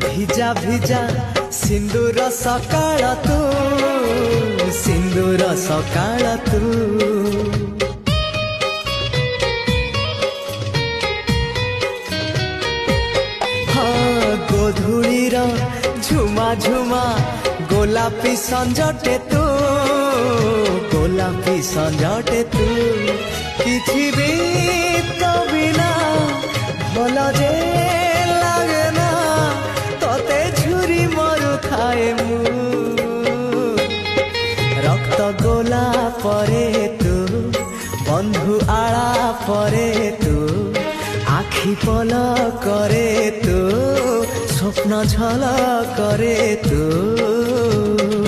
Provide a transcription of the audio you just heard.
ଭିଜା ଭିଜା ଭିଜା ସିନ୍ଦୁର ସକାଳ ତୁ ସିନ୍ଦୁର ସକାଳ ତୁ गोधूलीर झुमा झुमा गोलापी संजटे तू गोलापी संजटे तू किछि भी तो बिना भल जे लागे ना तोते झुरी मरु थाए मु रक्त गोला परे तू बंधु आला परे तू आखि पल करे तू स्वप्न झल करे तू।